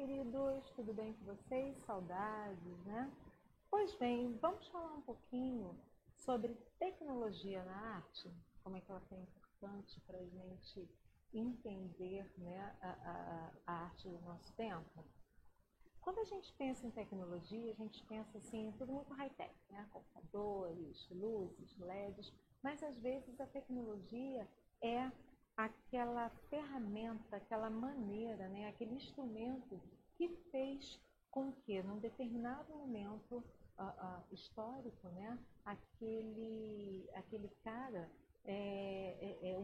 queridos, tudo bem com vocês? Saudades, né? Pois bem, vamos falar um pouquinho sobre tecnologia na arte, como é que ela é importante para a gente entender, né, a arte do nosso tempo. Quando a gente pensa em tecnologia, a gente pensa assim, tudo muito high-tech, né? Computadores, luzes, LEDs, mas às vezes a tecnologia é aquela ferramenta, aquela maneira, né? Aquele instrumento que fez com que, num determinado momento histórico, né? aquele cara,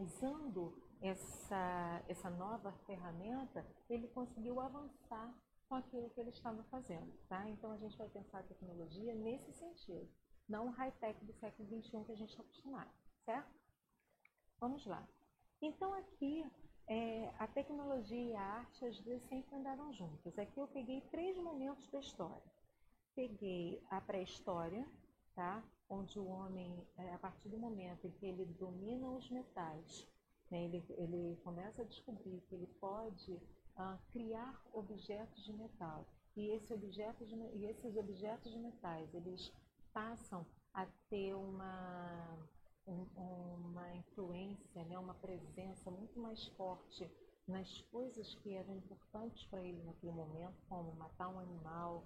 usando essa nova ferramenta, ele conseguiu avançar com aquilo que ele estava fazendo, tá? Então a gente vai pensar a tecnologia nesse sentido, não o high-tech do século XXI que a gente está acostumado, certo? Vamos lá. Então aqui, a tecnologia e a arte, às vezes, sempre andaram juntas. Aqui eu peguei 3 momentos da história. Peguei a pré-história, tá? Onde o homem, a partir do momento em que ele domina os metais, né? Ele começa a descobrir que ele pode criar objetos de metal. E esses objetos de metais, eles passam a ter uma influência, né? Uma presença muito mais forte nas coisas que eram importantes para ele naquele momento, como matar um animal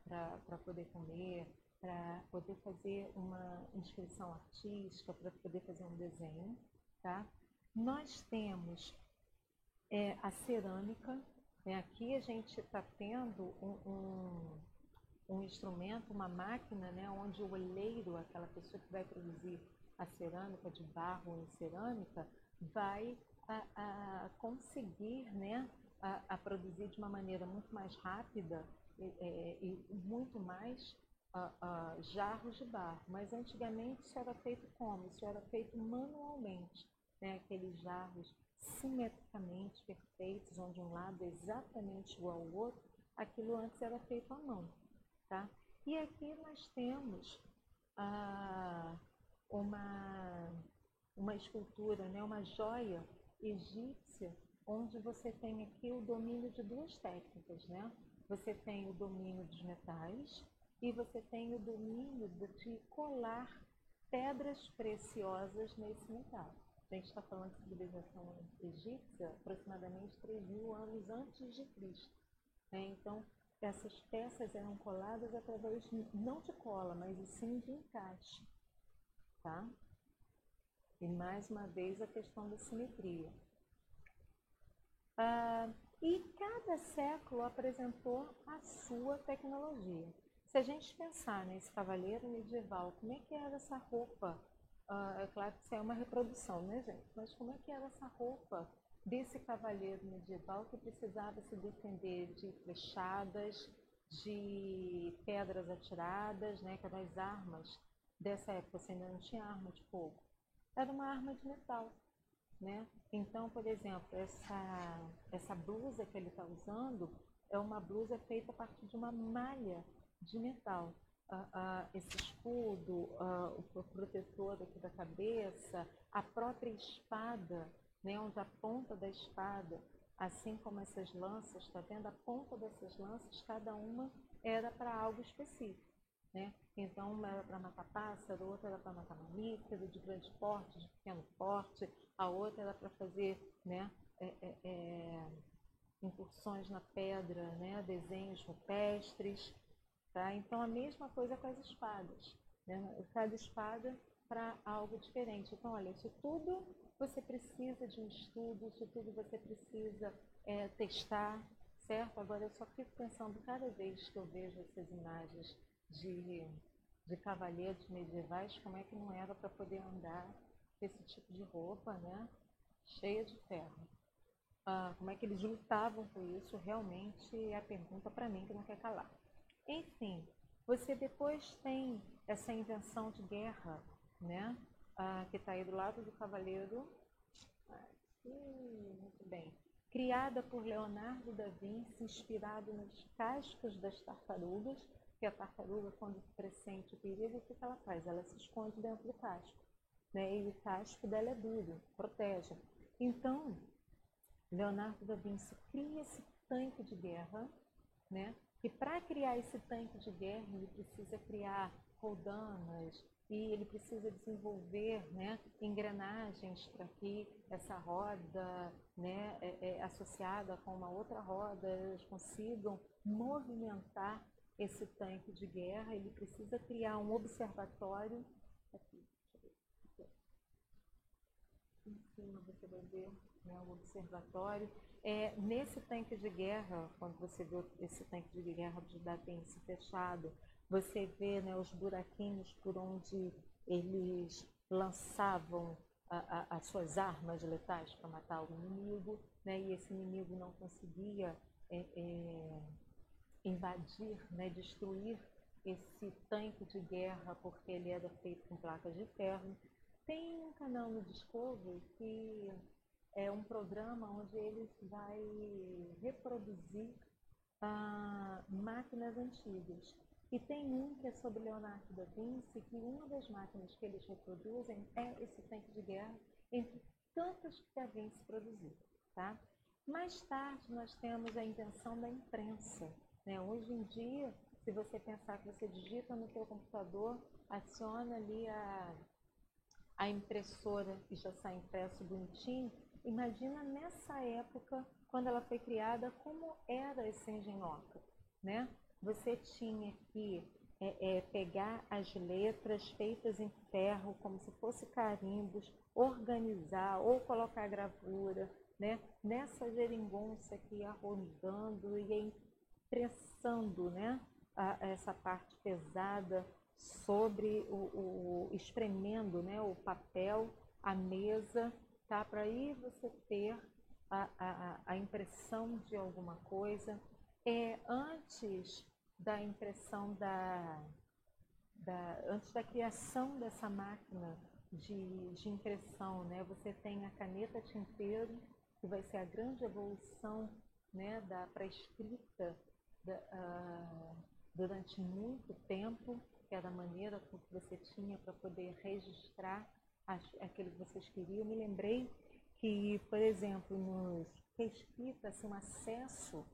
para poder comer, para poder fazer uma inscrição artística, para poder fazer um desenho, tá? Nós temos a cerâmica, né? Aqui a gente está tendo um instrumento, uma máquina, né? Onde o oleiro, aquela pessoa que vai produzir a cerâmica de barro em cerâmica, vai conseguir, né? a produzir de uma maneira muito mais rápida e muito mais jarros de barro. Mas antigamente isso era feito como? Isso era feito manualmente, né? Aqueles jarros simetricamente perfeitos, onde um lado é exatamente igual ao outro, aquilo antes era feito à mão, tá? E aqui nós temos uma escultura, né? Uma joia egípcia, onde você tem aqui o domínio de 2 técnicas, né? Você tem o domínio dos metais e você tem o domínio de colar pedras preciosas nesse metal. A gente está falando de civilização egípcia aproximadamente 3.000 anos antes de Cristo, né? Então, essas peças eram coladas através não de cola, mas sim de encaixe, tá? E mais uma vez a questão da simetria. E cada século apresentou a sua tecnologia. Se a gente pensar nesse cavaleiro medieval, como é que era essa roupa? É claro que isso é uma reprodução, né, gente? Mas como é que era essa roupa desse cavaleiro medieval que precisava se defender de flechadas, de pedras atiradas, né? Que eram as armas dessa época, você ainda não tinha arma de fogo. Era uma arma de metal, né? Então, por exemplo, essa blusa que ele está usando é uma blusa feita a partir de uma malha de metal. Esse escudo, o protetor aqui da cabeça, a própria espada, né? Onde a ponta da espada, assim como essas lanças, está vendo? A ponta dessas lanças, cada uma era para algo específico, né? Então, uma era para matar pássaro, outra era para matar mamífero de grande porte, de pequeno porte, a outra era para fazer, né, incursões na pedra, né, desenhos rupestres, tá? Então, a mesma coisa com as espadas, né? Cada espada para algo diferente. Então, olha, isso tudo você precisa de um estudo, isso tudo você precisa testar, certo? Agora, eu só fico pensando, cada vez que eu vejo essas imagens de cavalheiros medievais, como é que não era para poder andar com esse tipo de roupa, né? Cheia de ferro. Como é que eles lutavam por isso, realmente é a pergunta para mim que não quer calar. Enfim, você depois tem essa invenção de guerra, né? Que está aí do lado do cavaleiro. Muito bem. Criada por Leonardo da Vinci, inspirado nos cascos das tartarugas, que a tartaruga, quando pressente o perigo, o que ela faz? Ela se esconde dentro do casco, né? E o casco dela é duro, protege. Então, Leonardo da Vinci cria esse tanque de guerra, né? E para criar esse tanque de guerra, ele precisa criar roldanas e ele precisa desenvolver, né, engrenagens para que essa roda, né, associada com uma outra roda, eles consigam movimentar esse tanque de guerra. Ele precisa criar um observatório. Aqui, em cima você vai ver, né, o observatório. Nesse tanque de guerra, quando você vê esse tanque de guerra de Datense fechado, você vê, né, os buraquinhos por onde eles lançavam as suas armas letais para matar o inimigo, né, e esse inimigo não conseguia invadir, né, destruir esse tanque de guerra porque ele era feito com placas de ferro. Tem um canal no Discovery que é um programa onde eles vai reproduzir máquinas antigas. E tem um que é sobre Leonardo da Vinci, que uma das máquinas que eles reproduzem é esse tanque de guerra, entre tantas que a Vinci produziu. Tá? Mais tarde, nós temos a invenção da imprensa. Né? Hoje em dia, se você pensar que você digita no seu computador, aciona ali a impressora e já sai impresso bonitinho, imagina nessa época, quando ela foi criada, como era esse engenhoca, né? Você tinha que pegar as letras feitas em ferro, como se fosse carimbos, organizar ou colocar gravura, né? Nessa geringonça que ia rodando e ia impressando, né? Essa parte pesada sobre espremendo, né, o papel, a mesa, tá? Para aí você ter a impressão de alguma coisa. Antes da impressão antes da criação dessa máquina de impressão, né, você tem a caneta tinteiro, que vai ser a grande evolução, né, para a escrita durante muito tempo, que era a maneira que você tinha para poder registrar aquilo que vocês queriam. Eu me lembrei que, por exemplo, nos escrita, assim, um acesso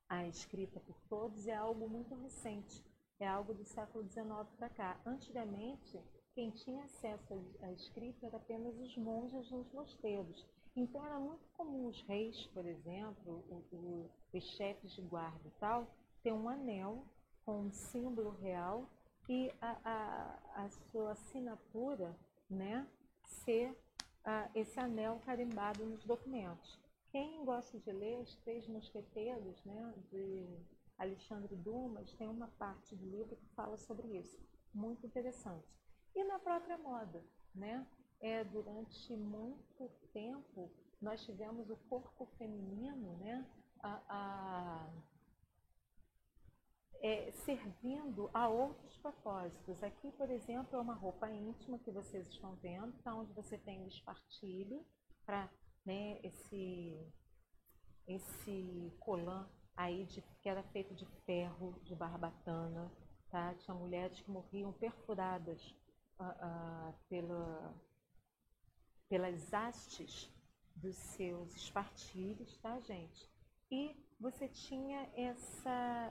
à escrita por todos é algo muito recente, é algo do século XIX para cá. Antigamente, quem tinha acesso à escrita era apenas os monges nos mosteiros. Então, era muito comum os reis, por exemplo, os chefes de guarda e tal, ter um anel com um símbolo real e a sua assinatura, né, ser esse anel carimbado nos documentos. Quem gosta de ler Os Três Mosqueteiros, né, de Alexandre Dumas, tem uma parte do livro que fala sobre isso, muito interessante. E na própria moda, né, durante muito tempo nós tivemos o corpo feminino, né, servindo a outros propósitos. Aqui, por exemplo, é uma roupa íntima que vocês estão vendo, tá, onde você tem o espartilho para, né, esse colã aí que era feito de ferro, de barbatana, tá? Tinha mulheres que morriam perfuradas pelas hastes dos seus espartilhos, tá, gente? E você tinha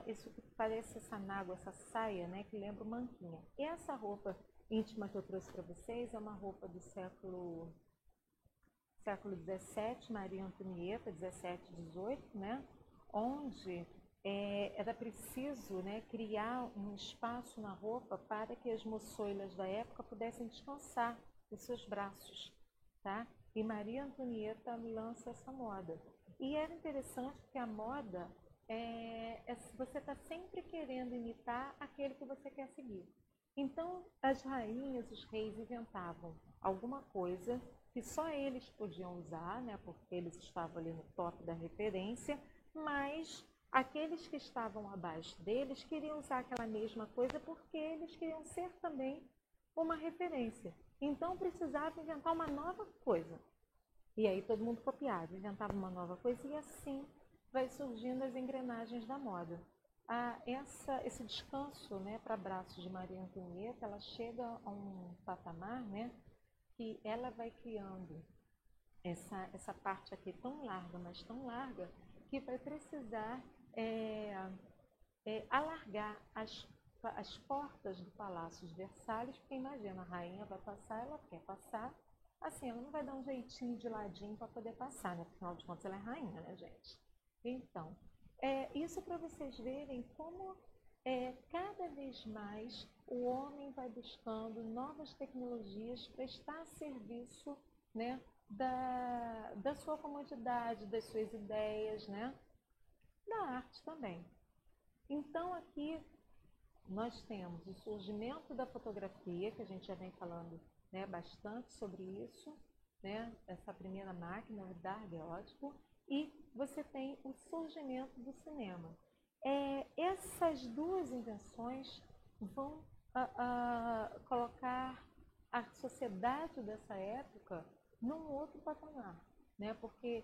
isso que parece essa nágua, essa saia, né, que lembra manquinha. E essa roupa íntima que eu trouxe para vocês é uma roupa do século XVII, Maria Antonieta, 17, 18, né, onde era preciso, né, criar um espaço na roupa para que as moçoilas da época pudessem descansar os seus braços, tá? E Maria Antonieta lança essa moda. E era interessante porque a moda você está sempre querendo imitar aquele que você quer seguir. Então, as rainhas, os reis inventavam alguma coisa que só eles podiam usar, né, porque eles estavam ali no top da referência, mas aqueles que estavam abaixo deles queriam usar aquela mesma coisa porque eles queriam ser também uma referência. Então, precisava inventar uma nova coisa. E aí todo mundo copiava, inventava uma nova coisa e assim vai surgindo as engrenagens da moda. Esse descanso, né, para braços de Maria Antonieta, ela chega a um patamar, né, que ela vai criando essa parte aqui tão larga, mas tão larga, que vai precisar alargar as portas do Palácio de Versalhes, porque imagina, a rainha vai passar, ela quer passar, assim, ela não vai dar um jeitinho de ladinho para poder passar, né? Afinal de contas, ela é rainha, né, gente? Então, isso para vocês verem como cada vez mais o homem vai buscando novas tecnologias para estar a serviço, né, da sua comodidade, das suas ideias, né, da arte também. Então, aqui nós temos o surgimento da fotografia, que a gente já vem falando, né, bastante sobre isso, né, essa primeira máquina, o daguerreótipo, e você tem o surgimento do cinema. Essas duas invenções vão colocar a sociedade dessa época num outro patamar, né, porque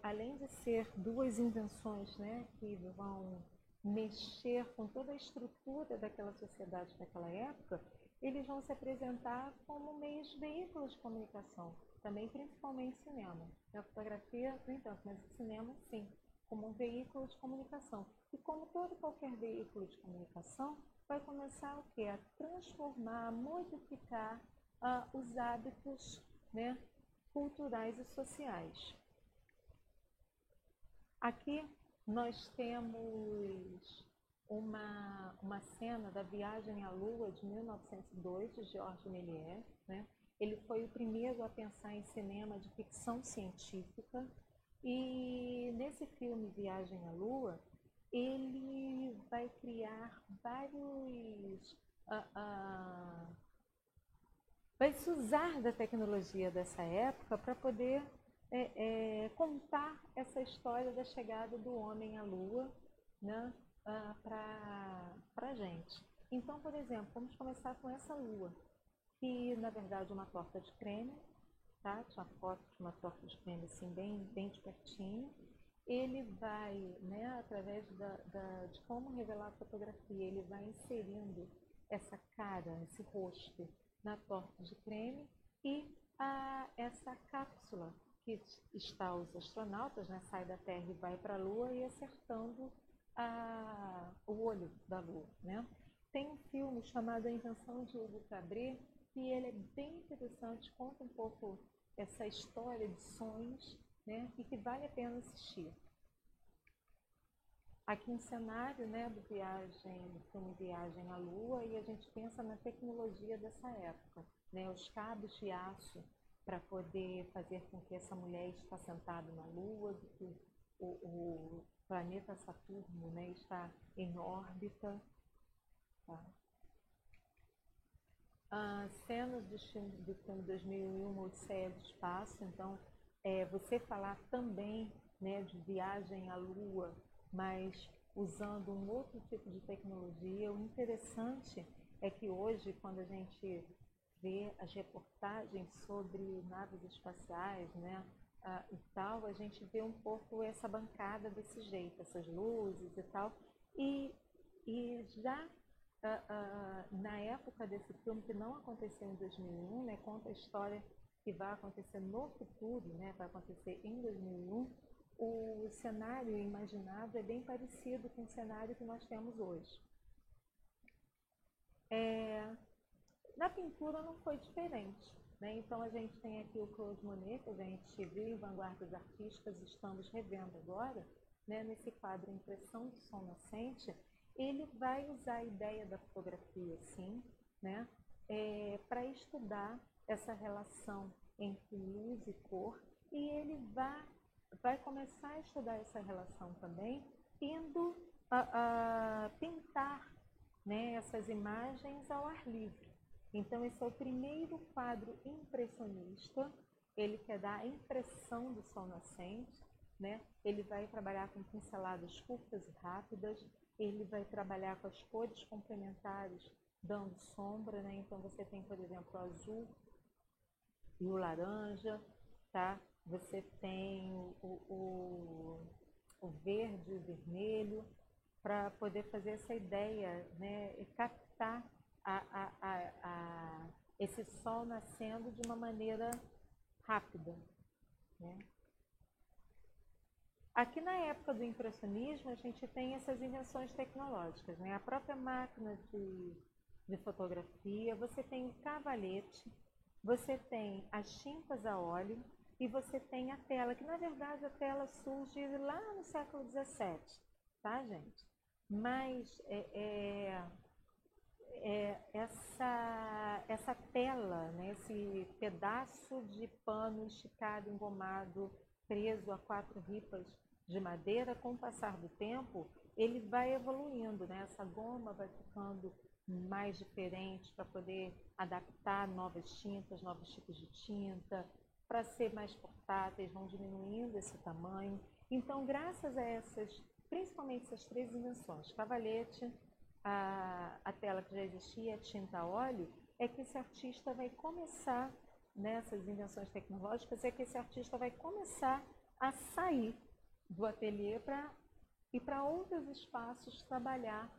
além de ser duas invenções, né, que vão mexer com toda a estrutura daquela sociedade daquela época, eles vão se apresentar como meios de veículos de comunicação, também principalmente cinema. A fotografia, no entanto, mas o cinema, sim, como um veículo de comunicação. E como todo qualquer veículo de comunicação, vai começar o quê? A transformar, a modificar os hábitos, né, culturais e sociais. Aqui nós temos uma cena da Viagem à Lua de 1902, de Georges Méliès, né? Ele foi o primeiro a pensar em cinema de ficção científica e nesse filme Viagem à Lua, ele vai criar vários... vai se usar da tecnologia dessa época para poder contar essa história da chegada do homem à Lua, né, para a gente. Então, por exemplo, vamos começar com essa Lua, que na verdade é uma torta de creme, tá? Tinha foto de uma torta de creme assim, bem de pertinho. Ele vai, né, através de como revelar a fotografia, ele vai inserindo essa cara, esse rosto na torta de creme e essa cápsula que está os astronautas, né, sai da Terra e vai para a Lua e acertando o olho da Lua, né? Tem um filme chamado A Invenção de Hugo Cabret, que ele é bem interessante, conta um pouco essa história de sonhos, né, e que vale a pena assistir. Aqui um cenário, né, do filme Viagem à Lua, e a gente pensa na tecnologia dessa época, né, os cabos de aço para poder fazer com que essa mulher está sentada na Lua, que o planeta Saturno, né, está em órbita. Tá? Cenas do filme 2001, Odisseia do Espaço, então você falar também, né, de viagem à Lua, mas usando um outro tipo de tecnologia. O interessante é que hoje, quando a gente vê as reportagens sobre naves espaciais, né, e tal, a gente vê um pouco essa bancada desse jeito, essas luzes e tal, e já na época desse filme, que não aconteceu em 2001, né, conta a história que vai acontecer no futuro, né, vai acontecer em 2001, o cenário imaginado é bem parecido com o cenário que nós temos hoje. Na pintura não foi diferente, né? Então a gente tem aqui o Claude Monet, que a gente viu em Vanguardas Artísticas, estamos revendo agora, né, nesse quadro Impressão do Sol Nascente. Ele vai usar a ideia da fotografia, sim, né, para estudar essa relação entre luz e cor, e ele vai começar a estudar essa relação também, indo a pintar, né, essas imagens ao ar livre. Então, esse é o primeiro quadro impressionista. Ele quer dar a impressão do sol nascente, né? Ele vai trabalhar com pinceladas curtas e rápidas, ele vai trabalhar com as cores complementares, dando sombra, né? Então, você tem, por exemplo, o azul e o laranja, tá? Você tem o verde e o vermelho, para poder fazer essa ideia, né? E captar esse sol nascendo de uma maneira rápida, né? Aqui na época do impressionismo, a gente tem essas invenções tecnológicas, né? A própria máquina de fotografia, você tem o cavalete, você tem as tintas a óleo e você tem a tela, que na verdade a tela surge lá no século XVII, tá, gente? Mas essa tela, né, esse pedaço de pano esticado, engomado, preso a 4 ripas de madeira, com o passar do tempo, ele vai evoluindo, né? Essa goma vai ficando mais diferente para poder adaptar novas tintas, novos tipos de tinta, para ser mais portáteis, vão diminuindo esse tamanho. Então, graças a principalmente essas 3 invenções, cavalete, a tela que já existia, a tinta a óleo, é que esse artista vai começar, nessas invenções tecnológicas, é que esse artista vai começar a sair do ateliê para ir para outros espaços trabalhar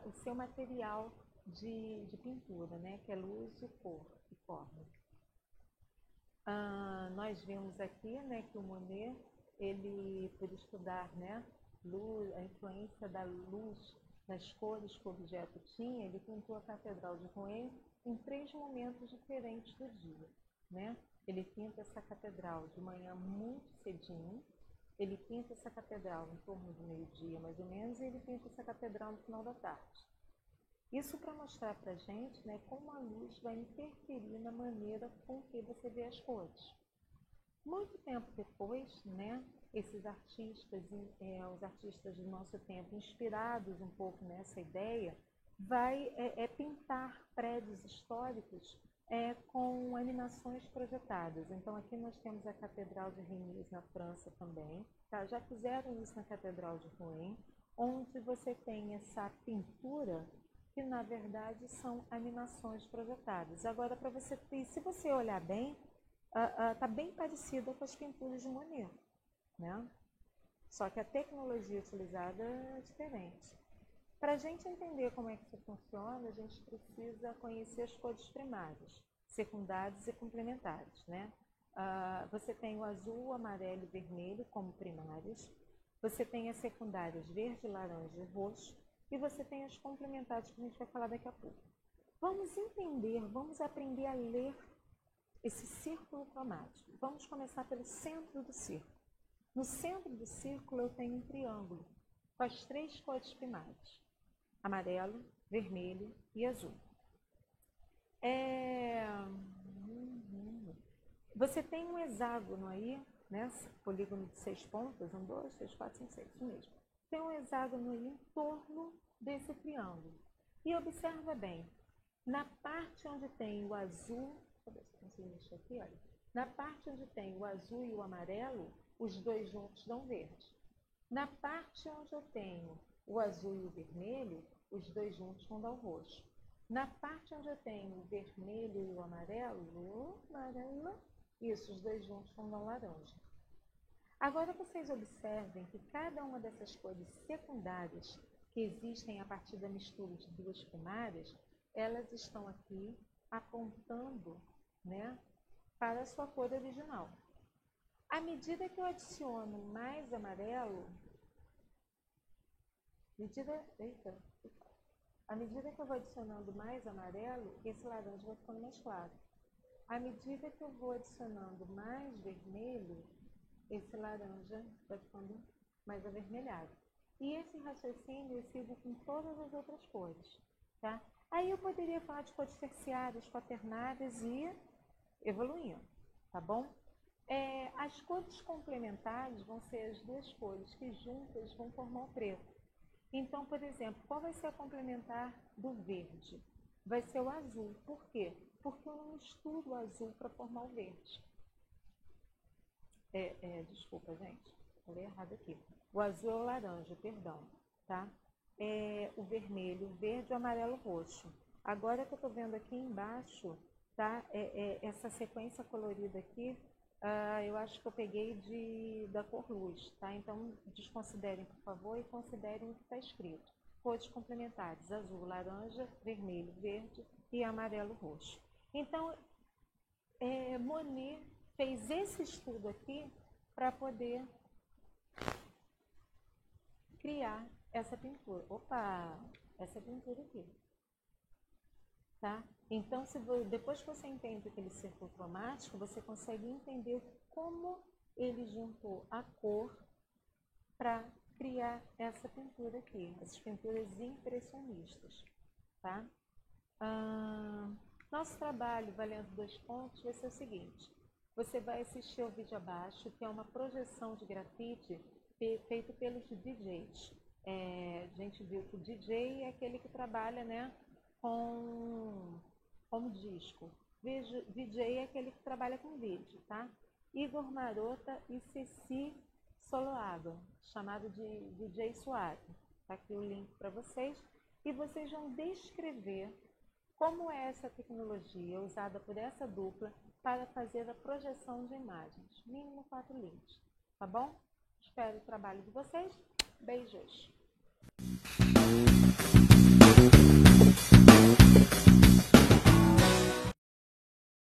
o seu material de pintura, né, que é luz e cor e forma. Nós vimos aqui, né, que o Monet, ele, por estudar, né, a influência da luz nas cores que o objeto tinha, ele pintou a Catedral de Rouen em 3 momentos diferentes do dia, né? Ele pinta essa catedral de manhã muito cedinho, ele pinta essa catedral em torno do meio-dia, mais ou menos, e ele pinta essa catedral no final da tarde. Isso para mostrar para a gente, né, como a luz vai interferir na maneira com que você vê as cores. Muito tempo depois, né, esses artistas, os artistas do nosso tempo, inspirados um pouco nessa ideia, vai pintar prédios históricos com animações projetadas. Então, aqui nós temos a Catedral de Reims na França também. Tá? Já fizeram isso na Catedral de Rouen, onde você tem essa pintura que, na verdade, são animações projetadas. Agora, para você ter, se você olhar bem, está bem parecida com as pinturas de Monet, né? Só que a tecnologia utilizada é diferente. Para a gente entender como é que isso funciona, a gente precisa conhecer as cores primárias, secundárias e complementares, né? Você tem o azul, o amarelo e o vermelho como primárias, você tem as secundárias verde, laranja e roxo, e você tem as complementares que a gente vai falar daqui a pouco. Vamos entender, vamos aprender a ler esse círculo cromático. Vamos começar pelo centro do círculo. No centro do círculo eu tenho um triângulo com as 3 cores primárias: amarelo, vermelho e azul. Você tem um hexágono aí, né? Polígono de 6 pontas, 1, 2, 3, 4, 5, 6, isso mesmo. Tem um hexágono aí em torno desse triângulo. E observa bem, na parte onde tem o azul, deixa eu ver se eu consigo mexer aqui, olha. Na parte onde tem o azul e o amarelo, os 2 juntos dão verde. Na parte onde eu tenho o azul e o vermelho, os 2 juntos vão dar o roxo. Na parte onde eu tenho o vermelho e o amarelo, isso, os 2 juntos vão dar o laranja. Agora vocês observem que cada uma dessas cores secundárias que existem a partir da mistura de 2 primárias, elas estão aqui apontando, né, para a sua cor original. À medida que eu adiciono mais amarelo, à medida que eu vou adicionando mais amarelo, esse laranja vai ficando mais claro. À medida que eu vou adicionando mais vermelho, esse laranja vai ficando mais avermelhado. E esse raciocínio eu sigo com todas as outras cores, tá? Aí eu poderia falar de cores terciárias, quaternárias e evoluindo, tá bom? As cores complementares vão ser as 2 cores que juntas vão formar o preto. Então, por exemplo, qual vai ser a complementar do verde? Vai ser o azul. Por quê? Porque eu não misturo o azul para formar o verde. Desculpa, gente. Falei errado aqui. O azul é o laranja, perdão. Tá? O vermelho, o verde, o amarelo, o roxo. Agora que eu estou vendo aqui embaixo, tá? Essa sequência colorida aqui, eu acho que eu peguei da cor luz, tá? Então, desconsiderem, por favor, e considerem o que está escrito. Cores complementares: azul, laranja, vermelho, verde e amarelo, roxo. Então, Monet fez esse estudo aqui para poder criar essa pintura. Opa, essa pintura aqui. Tá? Então, depois que você entende aquele círculo cromático, você consegue entender como ele juntou a cor para criar essa pintura aqui, essas pinturas impressionistas. Tá? Nosso trabalho, valendo 2 pontos, vai ser o seguinte. Você vai assistir ao vídeo abaixo, que é uma projeção de grafite feito pelos DJs. A gente viu que o DJ é aquele que trabalha, né, com disco. DJ é aquele que trabalha com vídeo, tá? Igor Marota e Ceci Soloaga, chamado de DJ Suave. Tá aqui o link para vocês. E vocês vão descrever como é essa tecnologia usada por essa dupla para fazer a projeção de imagens. Mínimo 4 links, tá bom? Espero o trabalho de vocês. Beijos!